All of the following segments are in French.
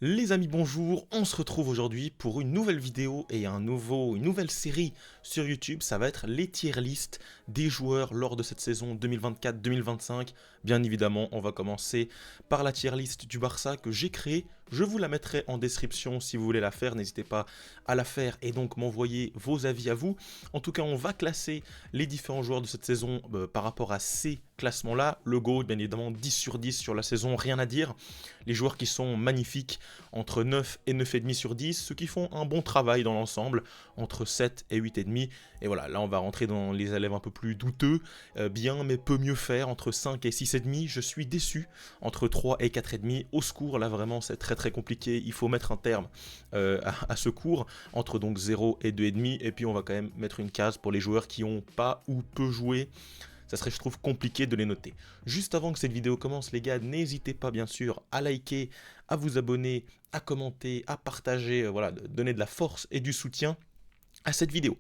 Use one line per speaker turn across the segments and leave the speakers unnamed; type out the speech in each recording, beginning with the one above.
Les amis, bonjour, on se retrouve aujourd'hui pour une nouvelle vidéo et une nouvelle série sur YouTube. Ça va être les tier list des joueurs lors de cette saison 2024-2025. Bien évidemment, on va commencer par la tier list du Barça que j'ai créée. Je vous la mettrai en description si vous voulez la faire, n'hésitez pas à la faire et donc m'envoyer vos avis à vous. En tout cas, on va classer les différents joueurs de cette saison par rapport à ces classements-là. Le GOAT, bien évidemment, 10 sur 10 sur la saison, rien à dire. Les joueurs qui sont magnifiques, entre 9 et 9,5 sur 10, ceux qui font un bon travail dans l'ensemble, entre 7 et 8,5. Et voilà, là on va rentrer dans les élèves un peu plus douteux, bien mais peut mieux faire, entre 5 et 6,5, je suis déçu, entre 3 et 4,5, au secours, là vraiment c'est très très compliqué, il faut mettre un terme à ce cours, entre donc 0 et 2,5, et puis on va quand même mettre une case pour les joueurs qui ont pas ou peu joué. Ça serait, je trouve, compliqué de les noter. Juste avant que cette vidéo commence, les gars, n'hésitez pas, bien sûr, à liker, à vous abonner, à commenter, à partager, voilà, donner de la force et du soutien à cette vidéo.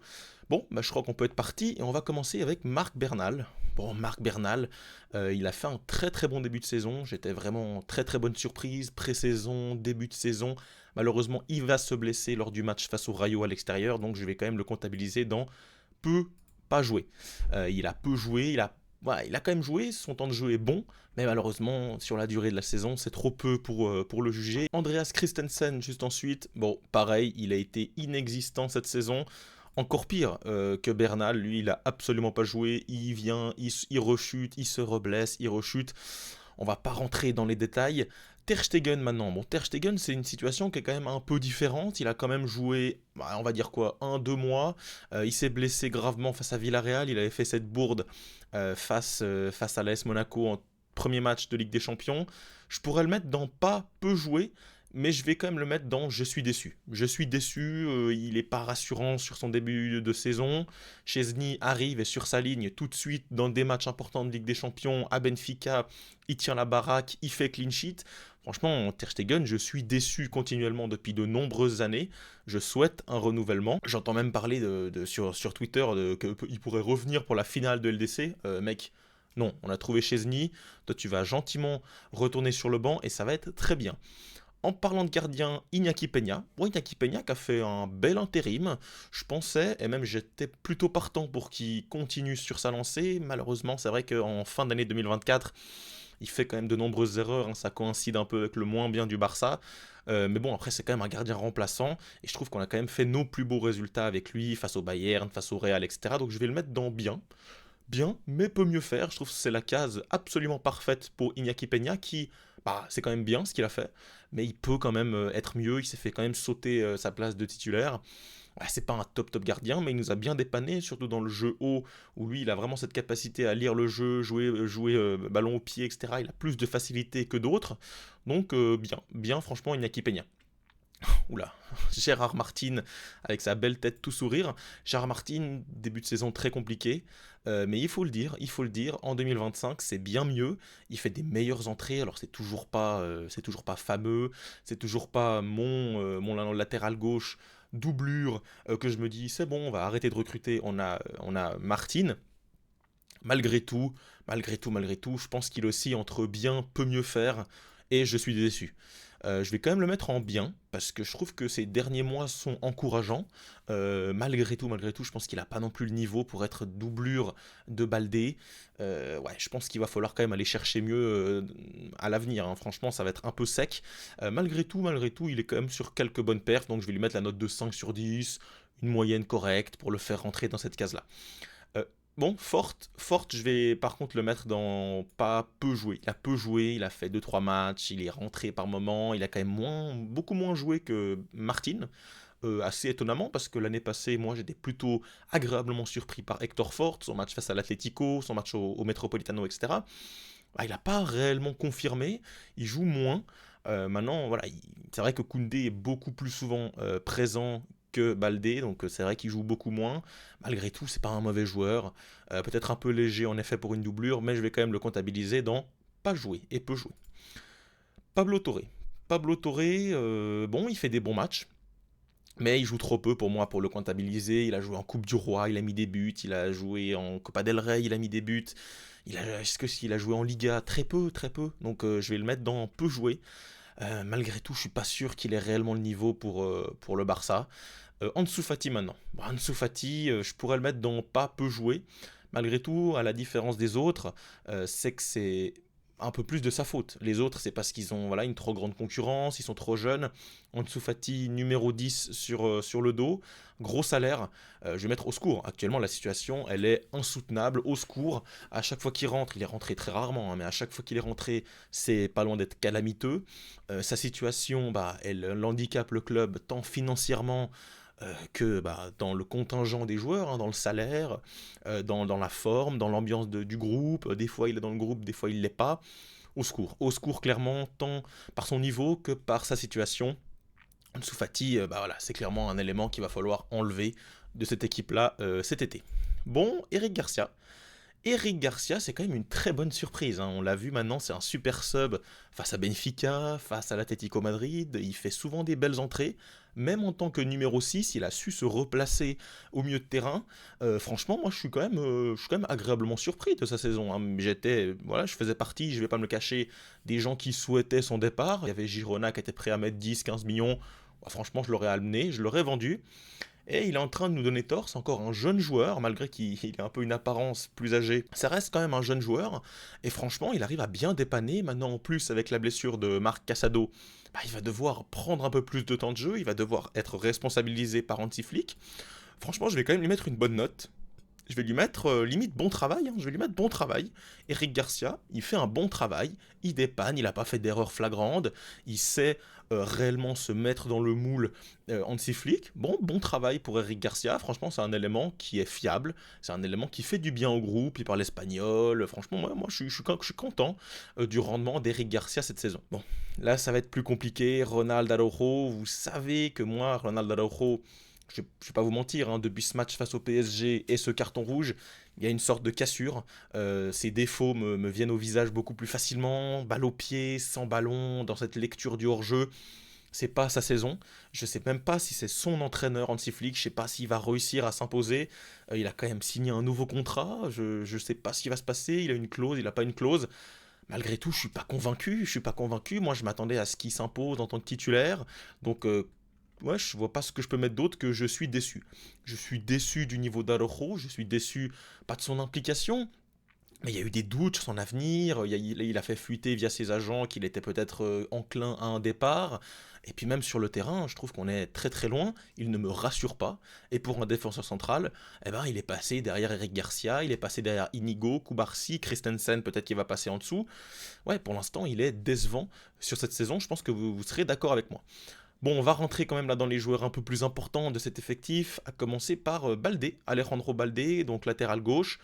Bon, bah, je crois qu'on peut être parti et on va commencer avec Marc Bernal. Bon, Marc Bernal, il a fait un très très bon début de saison. J'étais vraiment très très bonne surprise. Pré-saison, début de saison. Malheureusement, il va se blesser lors du match face au Rayo à l'extérieur, donc je vais quand même le comptabiliser dans peu pas joué. Il a peu joué, voilà, il a quand même joué, son temps de jeu est bon, mais malheureusement, sur la durée de la saison, c'est trop peu pour le juger. Andreas Christensen, juste ensuite, bon, pareil, il a été inexistant cette saison. Encore pire que Bernal, lui, il a absolument pas joué, il vient, il rechute, il se reblesse, il rechute. On va pas rentrer dans les détails. Ter Stegen maintenant. Bon, Ter Stegen, c'est une situation qui est quand même un peu différente. Il a quand même joué, bah, on va dire quoi, 1-2 mois. Il s'est blessé gravement face à Villarreal. Il avait fait cette bourde face à l'AS Monaco en premier match de Ligue des Champions. Je pourrais le mettre dans pas peu joué, mais je vais quand même le mettre dans je suis déçu. Je suis déçu, il est pas rassurant sur son début de saison. Chesney arrive et sur sa ligne tout de suite dans des matchs importants de Ligue des Champions à Benfica, il tient la baraque, il fait clean sheet. Franchement, Ter Stegen, je suis déçu continuellement depuis de nombreuses années. Je souhaite un renouvellement. J'entends même parler sur Twitter qu'il pourrait revenir pour la finale de LDC. Mec, non, on a trouvé Chesney. Toi, tu vas gentiment retourner sur le banc et ça va être très bien. En parlant de gardien, Iñaki Peña. Bon, Iñaki Peña qui a fait un bel intérim. Je pensais, et même j'étais plutôt partant pour qu'il continue sur sa lancée. Malheureusement, c'est vrai qu'en fin d'année 2024, il fait quand même de nombreuses erreurs. Hein. Ça coïncide un peu avec le moins bien du Barça. Mais bon, après, c'est quand même un gardien remplaçant. Et je trouve qu'on a quand même fait nos plus beaux résultats avec lui, face au Bayern, face au Real, etc. Donc je vais le mettre dans bien. Bien, mais peut mieux faire. Je trouve que c'est la case absolument parfaite pour Iñaki Peña qui, bah, c'est quand même bien ce qu'il a fait, mais il peut quand même être mieux. Il s'est fait quand même sauter sa place de titulaire. Ouais, c'est pas un top top gardien, mais il nous a bien dépanné, surtout dans le jeu haut, où lui, il a vraiment cette capacité à lire le jeu, jouer ballon au pied, etc. Il a plus de facilité que d'autres. Donc, bien, franchement, Iñaki Peña. Oula, Gérard Martin avec sa belle tête tout sourire. Gérard Martin, début de saison très compliqué, mais il faut le dire, en 2025 c'est bien mieux. Il fait des meilleures entrées, alors c'est toujours pas fameux, c'est toujours pas mon latéral gauche doublure que je me dis c'est bon, on va arrêter de recruter. On a Martin. Malgré tout, je pense qu'il oscille entre bien, peut mieux faire, et je suis déçu. Je vais quand même le mettre en bien, parce que je trouve que ces derniers mois sont encourageants. Malgré tout, je pense qu'il n'a pas non plus le niveau pour être doublure de Baldé. Ouais, je pense qu'il va falloir quand même aller chercher mieux à l'avenir. Hein. Franchement, ça va être un peu sec. Malgré tout, il est quand même sur quelques bonnes perfs, donc je vais lui mettre la note de 5 sur 10, une moyenne correcte pour le faire rentrer dans cette case-là. Euh, Bon, Forte, je vais par contre le mettre dans pas peu joué. Il a peu joué, il a fait deux trois matchs, il est rentré par moment, il a quand même beaucoup moins joué que Martin. Assez étonnamment parce que l'année passée, moi j'étais plutôt agréablement surpris par Hector Forte, son match face à l'Atlético, son match au Metropolitano, etc. Bah, il n'a pas réellement confirmé, il joue moins. Maintenant, voilà, c'est vrai que Koundé est beaucoup plus souvent présent que Baldé, donc c'est vrai qu'il joue beaucoup moins. Malgré tout, c'est pas un mauvais joueur. Peut-être un peu léger en effet pour une doublure, mais je vais quand même le comptabiliser dans pas jouer et peu jouer. Pablo Torre. Pablo Torre, bon, il fait des bons matchs. Mais il joue trop peu pour moi pour le comptabiliser. Il a joué en Coupe du Roi, il a mis des buts. Il a joué en Copa del Rey, il a mis des buts. Est-ce que s'il a joué en Liga? Très peu, très peu. Donc je vais le mettre dans peu joué. Malgré tout, je suis pas sûr qu'il ait réellement le niveau pour le Barça. Ansu Fati maintenant. Bon, Ansu Fati, je pourrais le mettre dans pas peu joué. Malgré tout, à la différence des autres, c'est que c'est un peu plus de sa faute. Les autres, c'est parce qu'ils ont voilà, une trop grande concurrence, ils sont trop jeunes. Ansu Fati, numéro 10 sur le dos, gros salaire. Je vais mettre au secours. Actuellement, la situation, elle est insoutenable. Au secours, à chaque fois qu'il rentre, il est rentré très rarement, hein, mais à chaque fois qu'il est rentré, c'est pas loin d'être calamiteux. Sa situation, bah, elle handicape le club tant financièrement que bah, dans le contingent des joueurs, hein, dans le salaire, dans la forme, dans l'ambiance du groupe. Des fois il est dans le groupe, des fois il l'est pas. Au secours clairement, tant par son niveau que par sa situation. Ansu Fati, bah voilà, c'est clairement un élément qu'il va falloir enlever de cette équipe-là cet été. Bon, Eric Garcia. Eric Garcia, c'est quand même une très bonne surprise, hein. On l'a vu maintenant, c'est un super sub face à Benfica, face à l'Atlético Madrid. Il fait souvent des belles entrées. Même en tant que numéro 6, il a su se replacer au milieu de terrain. Franchement, moi, je suis quand même agréablement surpris de sa saison, hein. Voilà, je faisais partie, je vais pas me le cacher, des gens qui souhaitaient son départ. Il y avait Girona qui était prêt à mettre 10, 15 millions. Bah, franchement, je l'aurais amené, je l'aurais vendu. Et il est en train de nous donner tort, c'est encore un jeune joueur, malgré qu'il ait un peu une apparence plus âgée. Ça reste quand même un jeune joueur, et franchement, il arrive à bien dépanner. Maintenant, en plus, avec la blessure de Marc Casado, bah, il va devoir prendre un peu plus de temps de jeu, il va devoir être responsabilisé par Hansi Flick. Franchement, je vais quand même lui mettre une bonne note. Je vais lui mettre limite bon travail, hein. Je vais lui mettre bon travail. Eric Garcia, il fait un bon travail, il dépanne, il n'a pas fait d'erreur flagrante, il sait réellement se mettre dans le moule Hansi Flick. Bon travail pour Eric Garcia, franchement c'est un élément qui est fiable, c'est un élément qui fait du bien au groupe, il parle espagnol, franchement moi je suis content du rendement d'Eric Garcia cette saison. Bon, là ça va être plus compliqué, Ronald Araujo, vous savez que moi, Ronald Araujo, je ne vais pas vous mentir, hein, depuis ce match face au PSG et ce carton rouge, il y a une sorte de cassure. Ces défauts me viennent au visage beaucoup plus facilement. Balle au pied, sans ballon, dans cette lecture du hors-jeu. C'est pas sa saison. Je sais même pas si c'est son entraîneur Hansi Flick. Je sais pas s'il va réussir à s'imposer. Il a quand même signé un nouveau contrat. Je sais pas ce qui va se passer. Il a une clause, il a pas une clause. Malgré tout, je suis pas convaincu. Je suis pas convaincu. Moi, je m'attendais à ce qu'il s'impose en tant que titulaire. Donc, ouais, je vois pas ce que je peux mettre d'autre que je suis déçu. Je suis déçu du niveau d'Arojo, je suis déçu pas de son implication, mais il y a eu des doutes sur son avenir, il a fait fuiter via ses agents qu'il était peut-être enclin à un départ, et puis même sur le terrain, je trouve qu'on est très très loin, il ne me rassure pas, et pour un défenseur central, eh ben, il est passé derrière Eric Garcia, il est passé derrière Inigo, Kubarsi, Christensen, peut-être qu'il va passer en dessous. Ouais, pour l'instant, il est décevant sur cette saison, je pense que vous serez d'accord avec moi. Bon, on va rentrer quand même là dans les joueurs un peu plus importants de cet effectif, à commencer par Baldé, Alejandro Baldé, donc latéral gauche.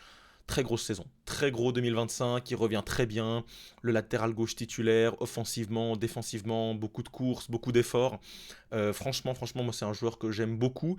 Très grosse saison, très gros 2025, il revient très bien. Le latéral gauche titulaire, offensivement, défensivement, beaucoup de courses, beaucoup d'efforts. Franchement, moi c'est un joueur que j'aime beaucoup.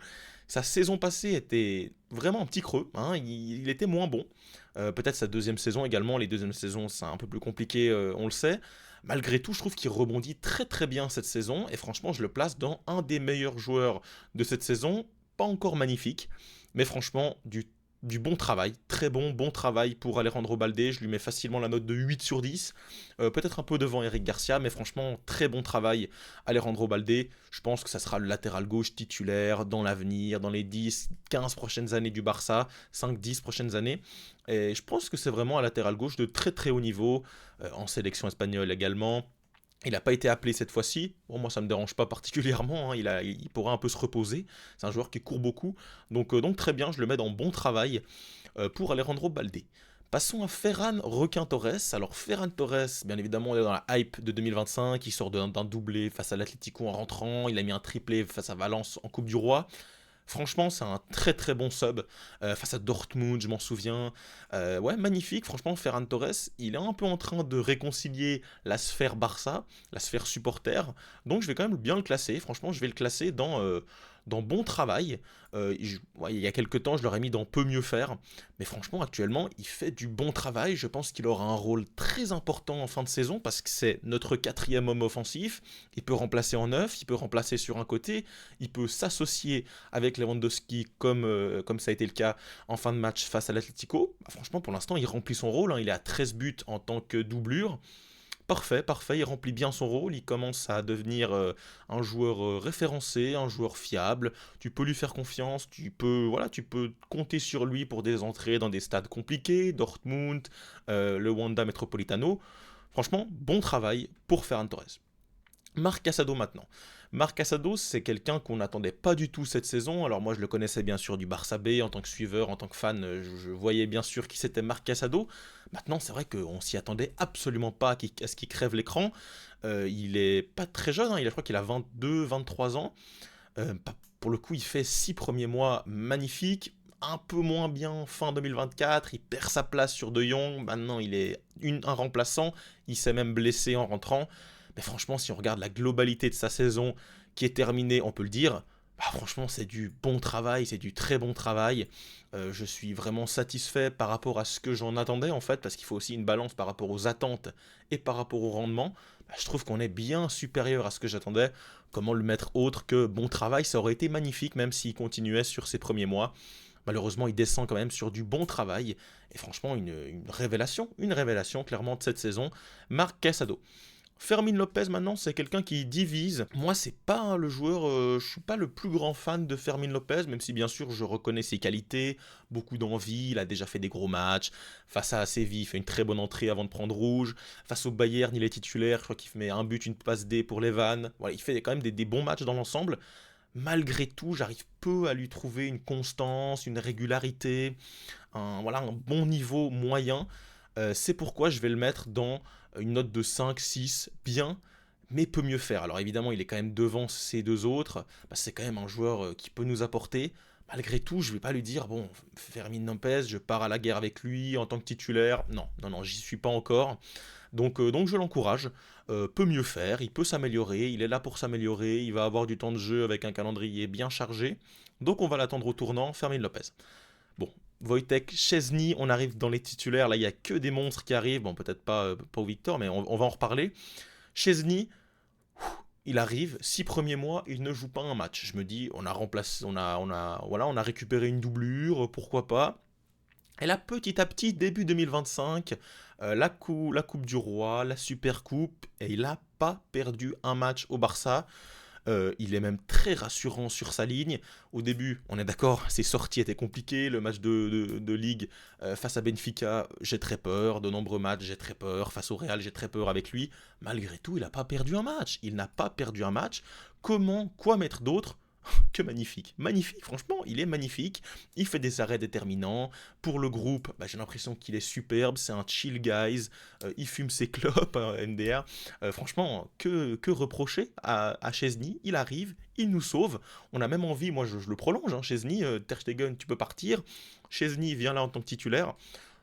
Sa saison passée était vraiment un petit creux, hein, il était moins bon. Peut-être sa deuxième saison également, les deuxièmes saisons c'est un peu plus compliqué, on le sait. Malgré tout, je trouve qu'il rebondit très très bien cette saison et franchement, je le place dans un des meilleurs joueurs de cette saison. Pas encore magnifique, mais franchement, du bon travail, très bon travail pour Alejandro Baldé. Je lui mets facilement la note de 8 sur 10. Peut-être un peu devant Eric Garcia, mais franchement, très bon travail Alejandro Baldé. Je pense que ça sera le latéral gauche titulaire dans l'avenir, dans les 10, 15 prochaines années du Barça, 5, 10 prochaines années. Et je pense que c'est vraiment un latéral gauche de très très haut niveau, en sélection espagnole également. Il n'a pas été appelé cette fois-ci. Bon, moi, ça ne me dérange pas particulièrement, hein. Il pourra un peu se reposer. C'est un joueur qui court beaucoup. Donc très bien, je le mets dans bon travail pour Alejandro Baldé. Passons à Ferran Requin Torres. Alors, Ferran Torres, bien évidemment, il est dans la hype de 2025. Il sort d'un doublé face à l'Atlético en rentrant. Il a mis un triplé face à Valence en Coupe du Roi. Franchement, c'est un très très bon sub face à Dortmund, je m'en souviens. Ouais, magnifique. Franchement, Ferran Torres, il est un peu en train de réconcilier la sphère Barça, la sphère supporter. Donc, je vais quand même bien le classer. Franchement, je vais le classer dans bon travail. Ouais, il y a quelques temps, je l'aurais mis dans peut mieux faire. Mais franchement, actuellement, il fait du bon travail. Je pense qu'il aura un rôle très important en fin de saison parce que c'est notre quatrième homme offensif. Il peut remplacer en neuf, il peut remplacer sur un côté, il peut s'associer avec Lewandowski comme ça a été le cas en fin de match face à l'Atlético. Bah, franchement, pour l'instant, il remplit son rôle, hein. Il est à 13 buts en tant que doublure. Parfait, parfait, il remplit bien son rôle, il commence à devenir un joueur référencé, un joueur fiable. Tu peux lui faire confiance, tu peux compter sur lui pour des entrées dans des stades compliqués, Dortmund, le Wanda Metropolitano. Franchement, bon travail pour Ferran Torres. Marc Casado maintenant. Marc Casado, c'est quelqu'un qu'on n'attendait pas du tout cette saison. Alors moi, je le connaissais bien sûr du Barça B, en tant que suiveur, en tant que fan, je voyais bien sûr qui c'était Marc Casado. Maintenant, c'est vrai qu'on s'y attendait absolument pas à ce qu'il crève l'écran. Il est pas très jeune, hein, je crois qu'il a 22, 23 ans. Pour le coup, il fait 6 premiers mois magnifiques. Un peu moins bien fin 2024, il perd sa place sur De Jong, maintenant il est un remplaçant, il s'est même blessé en rentrant. Mais franchement, si on regarde la globalité de sa saison qui est terminée, on peut le dire, bah franchement, c'est du bon travail, c'est du très bon travail. Je suis vraiment satisfait par rapport à ce que j'en attendais en fait, parce qu'il faut aussi une balance par rapport aux attentes et par rapport au rendement. Bah, je trouve qu'on est bien supérieur à ce que j'attendais. Comment le mettre autre que bon travail, ça aurait été magnifique même s'il continuait sur ses premiers mois. Malheureusement, il descend quand même sur du bon travail. Et franchement, une révélation clairement de cette saison. Marc Casado. Fermin Lopez maintenant, c'est quelqu'un qui divise. Moi, c'est pas le joueur, je suis pas le plus grand fan de Fermin Lopez, même si bien sûr je reconnais ses qualités, beaucoup d'envie, il a déjà fait des gros matchs. Face à Séville, il fait une très bonne entrée avant de prendre rouge. Face au Bayern, il est titulaire, je crois qu'il met un but, une passe D pour Levan. Voilà, il fait quand même des bons matchs dans l'ensemble. Malgré tout, j'arrive peu à lui trouver une constance, une régularité, un bon niveau moyen. C'est pourquoi je vais le mettre dans une note de 5, 6, bien, mais peut mieux faire. Alors évidemment, il est quand même devant ces deux autres. Bah, c'est quand même un joueur qui peut nous apporter. Malgré tout, je ne vais pas lui dire, bon, Fermin Lopez, je pars à la guerre avec lui en tant que titulaire. Non, non, non, j'y suis pas encore. Donc je l'encourage. Peut mieux faire, il peut s'améliorer, il est là pour s'améliorer, il va avoir du temps de jeu avec un calendrier bien chargé. Donc on va l'attendre au tournant, Fermin Lopez. Bon, Wojtek Szczesny, on arrive dans les titulaires, là il n'y a que des monstres qui arrivent, bon peut-être pas pour Victor, mais on va en reparler. Szczesny, il arrive, 6 premiers mois, il ne joue pas un match. Je me dis, on a remplacé, voilà, on a récupéré une doublure, pourquoi pas. Et là, petit à petit, début 2025, la Coupe du Roi, la Super Coupe, et il n'a pas perdu un match au Barça. Il est même très rassurant sur sa ligne. Au début, on est d'accord, ses sorties étaient compliquées. Le match de Ligue face à Benfica, j'ai très peur. De nombreux matchs, j'ai très peur. Face au Real, j'ai très peur avec lui. Malgré tout, il n'a pas perdu un match. Il n'a pas perdu un match. Quoi mettre d'autre que magnifique. Magnifique, franchement, il est magnifique. Il fait des arrêts déterminants. Pour le groupe, bah, j'ai l'impression qu'il est superbe. C'est un chill guys. Il fume ses clopes, MDR. Franchement, que reprocher à Szczesny. Il arrive, il nous sauve. On a même envie, moi je le prolonge, hein, Szczesny. Ter Stegen, tu peux partir. Szczesny vient là en tant que titulaire.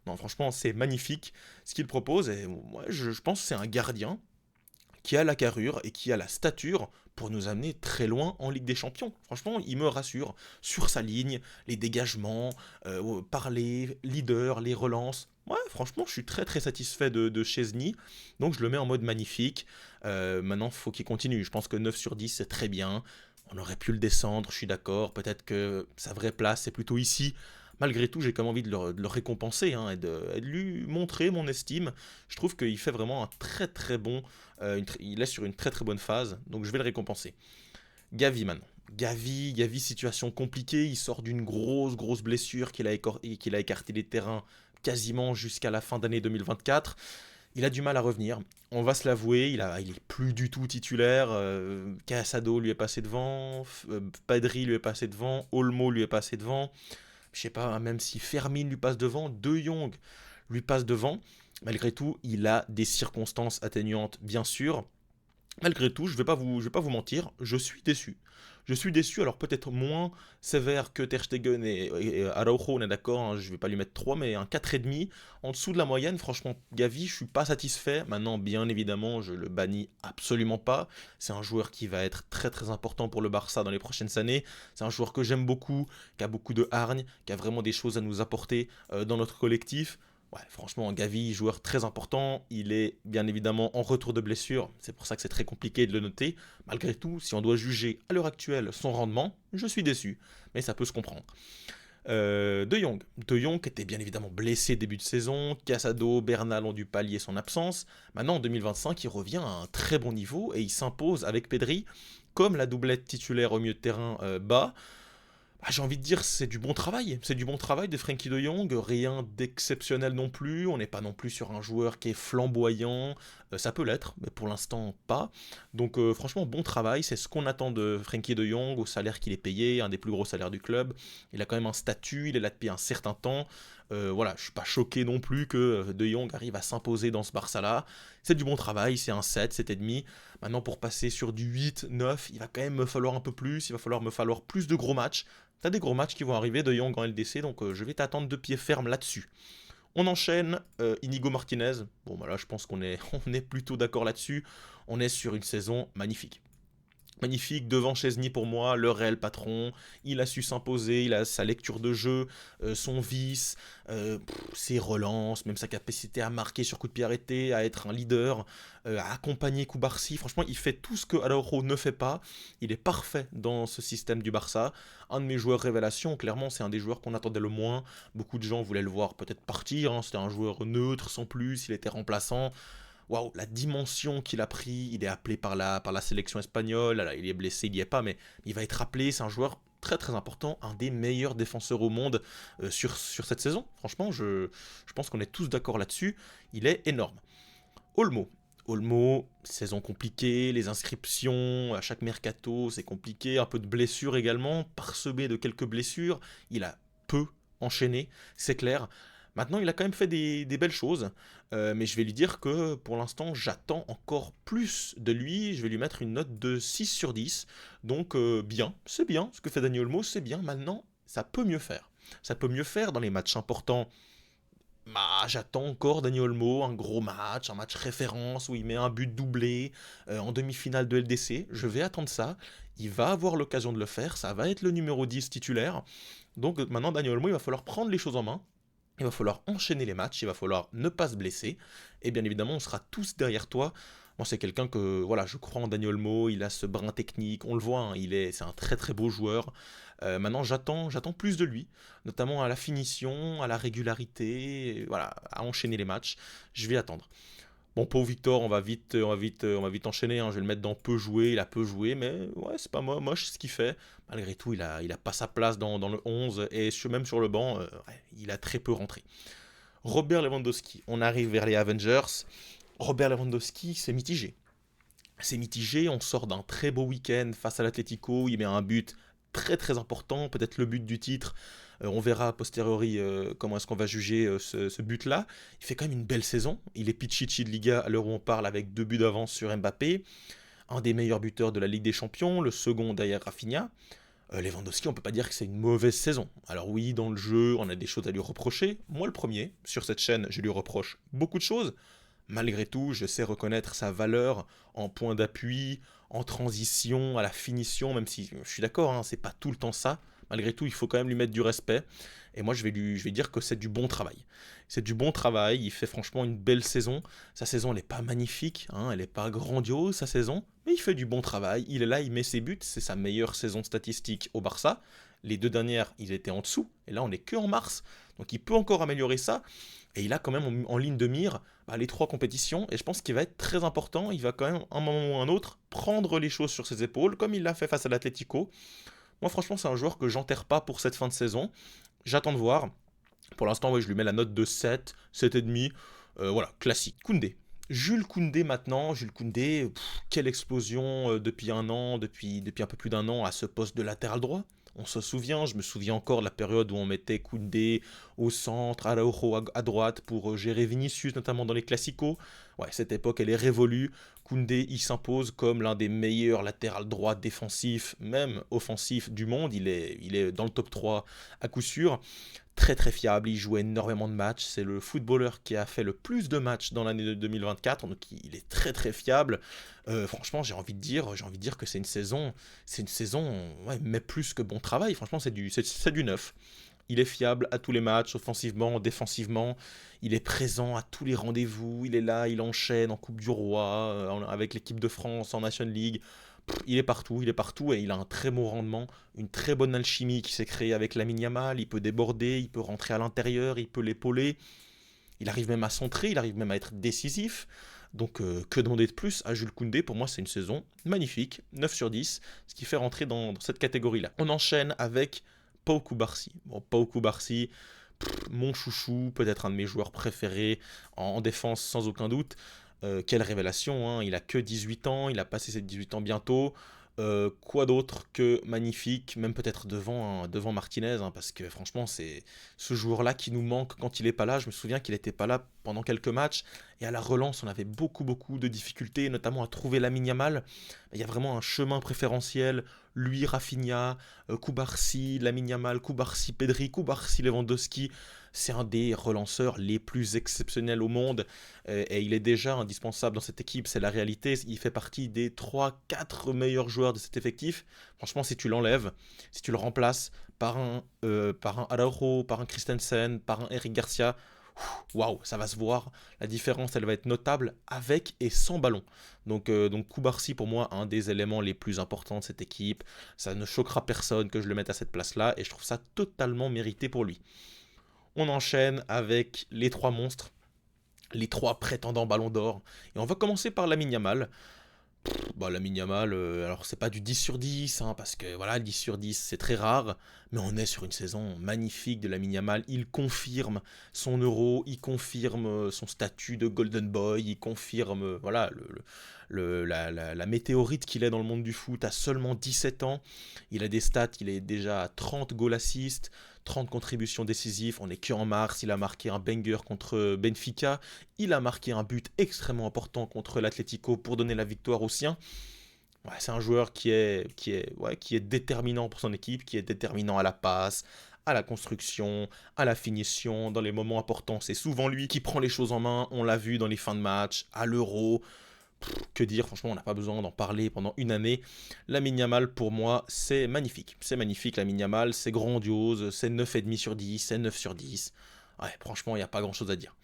Non, franchement, c'est magnifique ce qu'il propose. Et moi, je pense que c'est un gardien qui a la carrure et qui a la stature pour nous amener très loin en Ligue des Champions. Franchement, il me rassure sur sa ligne, les dégagements, parler, leader, les relances. Ouais, franchement, je suis très très satisfait de Szczesny, donc je le mets en mode magnifique. Maintenant, il faut qu'il continue. Je pense que 9 sur 10, c'est très bien. On aurait pu le descendre, je suis d'accord. Peut-être que sa vraie place, c'est plutôt ici. Malgré tout, j'ai quand même envie de le récompenser, hein, et de lui montrer mon estime. Je trouve qu'il fait vraiment un très très bon. Il est sur une très très bonne phase, donc je vais le récompenser. Gavi maintenant. Gavi, situation compliquée. Il sort d'une grosse blessure qu'il a écarté des terrains quasiment jusqu'à la fin d'année 2024. Il a du mal à revenir. On va se l'avouer, il est plus du tout titulaire. Casado lui est passé devant, Pedri lui est passé devant, Olmo lui est passé devant. Je sais pas, même si Fermin lui passe devant, De Jong lui passe devant. Malgré tout, il a des circonstances atténuantes, bien sûr. Malgré tout, je vais pas vous mentir, je suis déçu. Je suis déçu, alors peut-être moins sévère que Ter Stegen et Araujo, on est d'accord, hein, je vais pas lui mettre 3, mais un 4,5, en dessous de la moyenne. Franchement, Gavi, je suis pas satisfait. Maintenant, bien évidemment, je le bannis absolument pas. C'est un joueur qui va être très très important pour le Barça dans les prochaines années. C'est un joueur que j'aime beaucoup, qui a beaucoup de hargne, qui a vraiment des choses à nous apporter dans notre collectif. Ouais, franchement, Gavi, joueur très important, il est bien évidemment en retour de blessure, c'est pour ça que c'est très compliqué de le noter. Malgré tout, si on doit juger à l'heure actuelle son rendement, je suis déçu, mais ça peut se comprendre. De Jong. De Jong qui était bien évidemment blessé début de saison, Casado, Bernal ont dû pallier son absence. Maintenant en 2025, il revient à un très bon niveau et il s'impose avec Pedri comme la doublette titulaire au milieu de terrain bas. J'ai envie de dire c'est du bon travail. C'est du bon travail de Frenkie de Jong, rien d'exceptionnel non plus. On n'est pas non plus sur un joueur qui est flamboyant. Ça peut l'être, mais pour l'instant pas. Donc franchement, bon travail. C'est ce qu'on attend de Frenkie de Jong au salaire qu'il est payé, un des plus gros salaires du club. Il a quand même un statut, il est là depuis un certain temps. Voilà, je suis pas choqué non plus que de Jong arrive à s'imposer dans ce Barça-là. C'est du bon travail, c'est un 7,5. Maintenant, pour passer sur du 8, 9, il va quand même me falloir un peu plus. Il va falloir me falloir plus de gros matchs. T'as des gros matchs qui vont arriver de Young en LDC, donc je vais t'attendre de pied ferme là-dessus. On enchaîne, Inigo Martinez. Bon, bah là, je pense qu'on est, on est plutôt d'accord là-dessus. On est sur une saison magnifique. Magnifique, devant Chesney pour moi, le réel patron. Il a su s'imposer, il a sa lecture de jeu, son vice, ses relances, même sa capacité à marquer sur coup de pied arrêté, à être un leader, à accompagner Koubarsi. Franchement, il fait tout ce que Araujo ne fait pas. Il est parfait dans ce système du Barça. Un de mes joueurs révélation, clairement, c'est un des joueurs qu'on attendait le moins. Beaucoup de gens voulaient le voir peut-être partir. Hein. C'était un joueur neutre, sans plus. Il était remplaçant. Waouh, la dimension qu'il a pris, il est appelé par la sélection espagnole, là, il est blessé, il n'y est pas, mais il va être appelé, c'est un joueur très très important, un des meilleurs défenseurs au monde sur cette saison. Franchement, je pense qu'on est tous d'accord là-dessus, il est énorme. Olmo. Olmo, saison compliquée, les inscriptions à chaque mercato, c'est compliqué, un peu de blessures également, parsemé de quelques blessures, il a peu enchaîné, c'est clair. Maintenant, il a quand même fait des belles choses, mais je vais lui dire que pour l'instant, j'attends encore plus de lui. Je vais lui mettre une note de 6 sur 10. Donc, bien, c'est bien. Ce que fait Dani Olmo, c'est bien. Maintenant, ça peut mieux faire. Ça peut mieux faire dans les matchs importants. Bah, j'attends encore Dani Olmo, un gros match, un match référence où il met un but doublé en demi-finale de LDC. Je vais attendre ça. Il va avoir l'occasion de le faire. Ça va être le numéro 10 titulaire. Donc maintenant, Dani Olmo, il va falloir prendre les choses en main. Il va falloir enchaîner les matchs, il va falloir ne pas se blesser. Et bien évidemment, on sera tous derrière toi. Moi, c'est quelqu'un que, voilà, je crois en Daniel Olmo, il a ce brin technique, on le voit, hein, c'est un très très beau joueur. Maintenant, j'attends plus de lui, notamment à la finition, à la régularité, voilà, à enchaîner les matchs. Je vais attendre. Bon, pour Victor, on va vite enchaîner. Hein. Je vais le mettre dans peu joué. Il a peu joué, mais ouais, c'est pas moche ce qu'il fait. Malgré tout, il a pas sa place dans le 11 et même sur le banc, ouais, il a très peu rentré. Robert Lewandowski, on arrive vers les Avengers. Robert Lewandowski, c'est mitigé. C'est mitigé, on sort d'un très beau week-end face à l'Atlético, il met un but très très important, peut-être le but du titre. On verra a posteriori comment est-ce qu'on va juger ce but-là. Il fait quand même une belle saison. Il est Pichichi de Liga à l'heure où on parle avec 2 buts d'avance sur Mbappé. Un des meilleurs buteurs de la Ligue des Champions, le second derrière Rafinha. Lewandowski, on peut pas dire que c'est une mauvaise saison. Alors oui, dans le jeu, on a des choses à lui reprocher. Moi le premier, sur cette chaîne, je lui reproche beaucoup de choses. Malgré tout, je sais reconnaître sa valeur en point d'appui, en transition, à la finition, même si je suis d'accord, hein, c'est pas tout le temps ça. Malgré tout, il faut quand même lui mettre du respect. Et moi, je vais dire que c'est du bon travail. C'est du bon travail. Il fait franchement une belle saison. Sa saison, elle n'est pas magnifique, hein, elle n'est pas grandiose, sa saison. Mais il fait du bon travail. Il est là, il met ses buts. C'est sa meilleure saison statistique au Barça. Les 2 dernières, ils étaient en dessous. Et là, on n'est que en mars. Donc, il peut encore améliorer ça. Et il a quand même en ligne de mire les 3 compétitions. Et je pense qu'il va être très important. Il va quand même, un moment ou un autre, prendre les choses sur ses épaules, comme il l'a fait face à l'Atlético. Moi, franchement, c'est un joueur que j'enterre pas pour cette fin de saison. J'attends de voir. Pour l'instant, ouais, je lui mets la note de 7, 7,5. Voilà, classique. Koundé. Jules Koundé maintenant. Jules Koundé, quelle explosion depuis un an, depuis un peu plus d'un an à ce poste de latéral droit. On se souvient, je me souviens encore de la période où on mettait Koundé au centre, Araujo à droite pour gérer Vinicius, notamment dans les classicos. Ouais, cette époque, elle est révolue. Koundé, il s'impose comme l'un des meilleurs latérales droits défensifs, même offensifs du monde. Il est dans le top 3 à coup sûr. Très très fiable, il joue énormément de matchs. C'est le footballeur qui a fait le plus de matchs dans l'année de 2024, donc il est très très fiable. Franchement, j'ai envie de dire que c'est une saison, ouais, mais plus que bon travail. Franchement, c'est du neuf. Il est fiable à tous les matchs, offensivement, défensivement. Il est présent à tous les rendez-vous. Il est là, il enchaîne en Coupe du Roi, avec l'équipe de France, en Nation League. il est partout et il a un très bon rendement, une très bonne alchimie qui s'est créée avec Lamine Yamal. Il peut déborder, il peut rentrer à l'intérieur, il peut l'épauler. Il arrive même à centrer, il arrive même à être décisif. Donc que demander de plus à Jules Koundé? Pour moi, c'est une saison magnifique, 9 sur 10, ce qui fait rentrer dans cette catégorie-là. On enchaîne avec Pau Cubarsí. Bon, Pau Cubarsí, mon chouchou, peut-être un de mes joueurs préférés en défense sans aucun doute. Quelle révélation, hein. Il a que 18 ans, il a passé ses 18 ans bientôt. Quoi d'autre que magnifique, même peut-être devant Martinez, hein, parce que franchement, c'est ce joueur-là qui nous manque quand il n'est pas là. Je me souviens qu'il n'était pas là pendant quelques matchs, et à la relance, on avait beaucoup de difficultés, notamment à trouver Lamine Yamal. Il y a vraiment un chemin préférentiel, lui, Rafinha, Cubarsí, Lamine Yamal, Cubarsí, Pedri, Cubarsí, Lewandowski. C'est un des relanceurs les plus exceptionnels au monde, et il est déjà indispensable dans cette équipe, c'est la réalité. Il fait partie des 3-4 meilleurs joueurs de cet effectif. Franchement, si tu l'enlèves, si tu le remplaces par un Araujo, par un Christensen, par un Eric Garcia, waouh, ça va se voir. La différence, elle va être notable avec et sans ballon. Donc Cubarsí, pour moi, un des éléments les plus importants de cette équipe. Ça ne choquera personne que je le mette à cette place-là, et je trouve ça totalement mérité pour lui. On enchaîne avec les trois monstres, les trois prétendants Ballon d'Or. Et on va commencer par Lamine Yamal. Bah, Lamine Yamal, alors c'est pas du 10 sur 10, hein, parce que voilà, le 10 sur 10 c'est très rare, mais on est sur une saison magnifique de Lamine Yamal. Il confirme son euro, il confirme son statut de Golden Boy, il confirme voilà, la météorite qu'il est dans le monde du foot à seulement 17 ans. Il a des stats, il est déjà à 30 goal assists, 30 contributions décisives. On est que en mars, il a marqué un banger contre Benfica. Il a marqué un but extrêmement important contre l'Atlético pour donner la victoire aux siens. Ouais, c'est un joueur qui est déterminant pour son équipe, qui est déterminant à la passe, à la construction, à la finition. Dans les moments importants, c'est souvent lui qui prend les choses en main. On l'a vu dans les fins de match, à l'Euro. Que dire, franchement, on n'a pas besoin d'en parler pendant une année. Lamine Yamal, pour moi, c'est magnifique. C'est magnifique, Lamine Yamal, c'est grandiose, c'est 9,5 sur 10, c'est 9 sur 10. Ouais, franchement, il n'y a pas grand-chose à dire.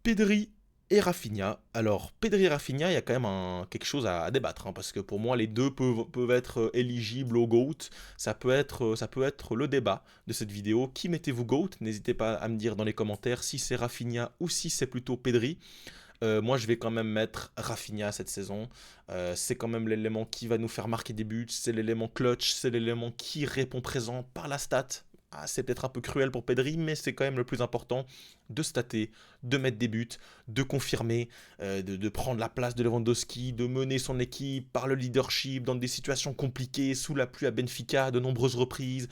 Pedri et Rafinha. Alors, Pedri et Rafinha, il y a quand même quelque chose à débattre, hein, parce que pour moi, les deux peuvent être éligibles au GOAT. Ça peut être le débat de cette vidéo. Qui mettez-vous GOAT? N'hésitez pas à me dire dans les commentaires si c'est Rafinha ou si c'est plutôt Pedri. Moi, je vais quand même mettre Rafinha cette saison. C'est quand même l'élément qui va nous faire marquer des buts. C'est l'élément clutch. C'est l'élément qui répond présent par la stat. Ah, c'est peut-être un peu cruel pour Pedri, mais c'est quand même le plus important de stater, de mettre des buts, de confirmer, de prendre la place de Lewandowski, de mener son équipe par le leadership dans des situations compliquées, sous la pluie à Benfica à de nombreuses reprises,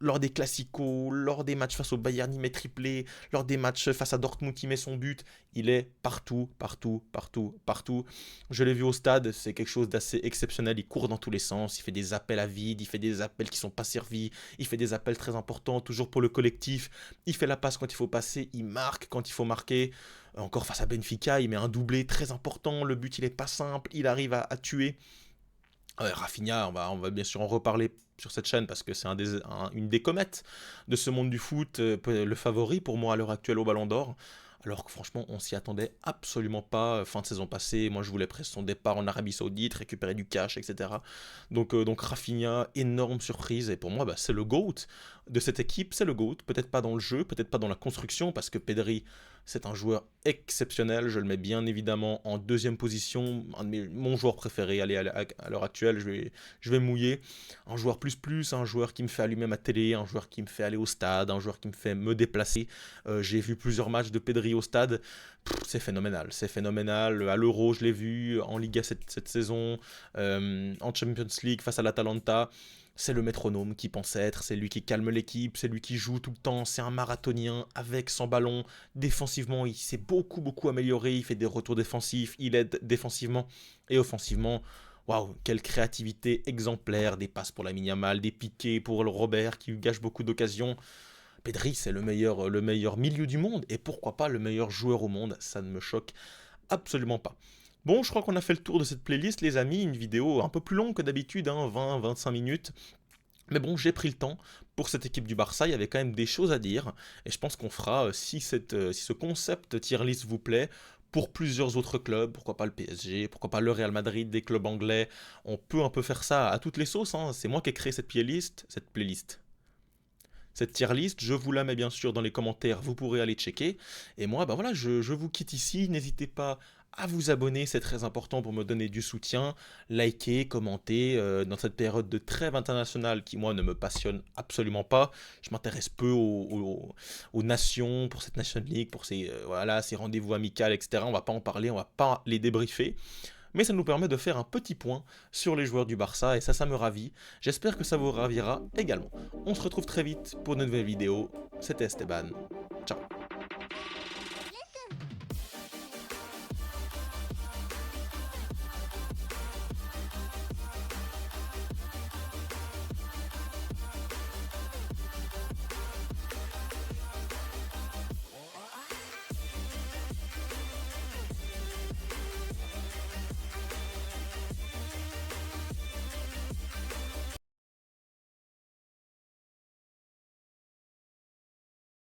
lors des classicos, lors des matchs face au Bayern, il met triplé, lors des matchs face à Dortmund, il met son but. Il est partout, partout, partout, partout. Je l'ai vu au stade, c'est quelque chose d'assez exceptionnel. Il court dans tous les sens, il fait des appels à vide, il fait des appels qui ne sont pas servis, il fait des appels très importants, toujours pour le collectif. Il fait la passe quand il faut passer, il marque quand il faut marquer. Encore face à Benfica, il met un doublé très important. Le but, il est pas simple, il arrive à tuer. Rafinha, on va bien sûr en reparler sur cette chaîne parce que c'est une des comètes de ce monde du foot, le favori pour moi à l'heure actuelle au Ballon d'Or. Alors que franchement, on s'y attendait absolument pas. Fin de saison passée, moi je voulais presque son départ en Arabie Saoudite, récupérer du cash, etc. Donc Rafinha, énorme surprise. Et pour moi, c'est le GOAT de cette équipe. C'est le GOAT. Peut-être pas dans le jeu, peut-être pas dans la construction, parce que Pedri, c'est un joueur exceptionnel. Je le mets bien évidemment en deuxième position. Mon joueur préféré, allez, à l'heure actuelle, je vais mouiller. Un joueur plus, un joueur qui me fait allumer ma télé, un joueur qui me fait aller au stade, un joueur qui me fait me déplacer. J'ai vu plusieurs matchs de Pedri au stade. C'est phénoménal, c'est phénoménal. À l'Euro, je l'ai vu, en Liga cette saison, en Champions League face à l'Atalanta. C'est le métronome qui pense être, c'est lui qui calme l'équipe, c'est lui qui joue tout le temps, c'est un marathonien avec son ballon. Défensivement, il s'est beaucoup amélioré, il fait des retours défensifs, il aide défensivement et offensivement. Waouh, quelle créativité exemplaire, des passes pour Lamine Yamal, des piqués pour le Robert qui gâche beaucoup d'occasions. Pedri, c'est le meilleur milieu du monde, et pourquoi pas le meilleur joueur au monde, ça ne me choque absolument pas. Bon, je crois qu'on a fait le tour de cette playlist, les amis, une vidéo un peu plus longue que d'habitude, hein, 20-25 minutes. Mais bon, j'ai pris le temps pour cette équipe du Barça, il y avait quand même des choses à dire, et je pense qu'on fera, si ce concept tier list vous plaît, pour plusieurs autres clubs, pourquoi pas le PSG, pourquoi pas le Real Madrid, des clubs anglais. On peut un peu faire ça à toutes les sauces, hein. C'est moi qui ai créé cette tier list, je vous la mets bien sûr dans les commentaires, vous pourrez aller checker. Et moi, bah voilà, je vous quitte ici. N'hésitez pas à vous abonner, c'est très important pour me donner du soutien. Liker, commenter. Dans cette période de trêve internationale qui, moi, ne me passionne absolument pas. Je m'intéresse peu aux nations, pour cette Nation League, pour voilà, ces rendez-vous amicaux, etc. On va pas en parler, on va pas les débriefer. Mais ça nous permet de faire un petit point sur les joueurs du Barça et ça me ravit. J'espère que ça vous ravira également. On se retrouve très vite pour de nouvelles vidéos. C'était Esteban. Ciao.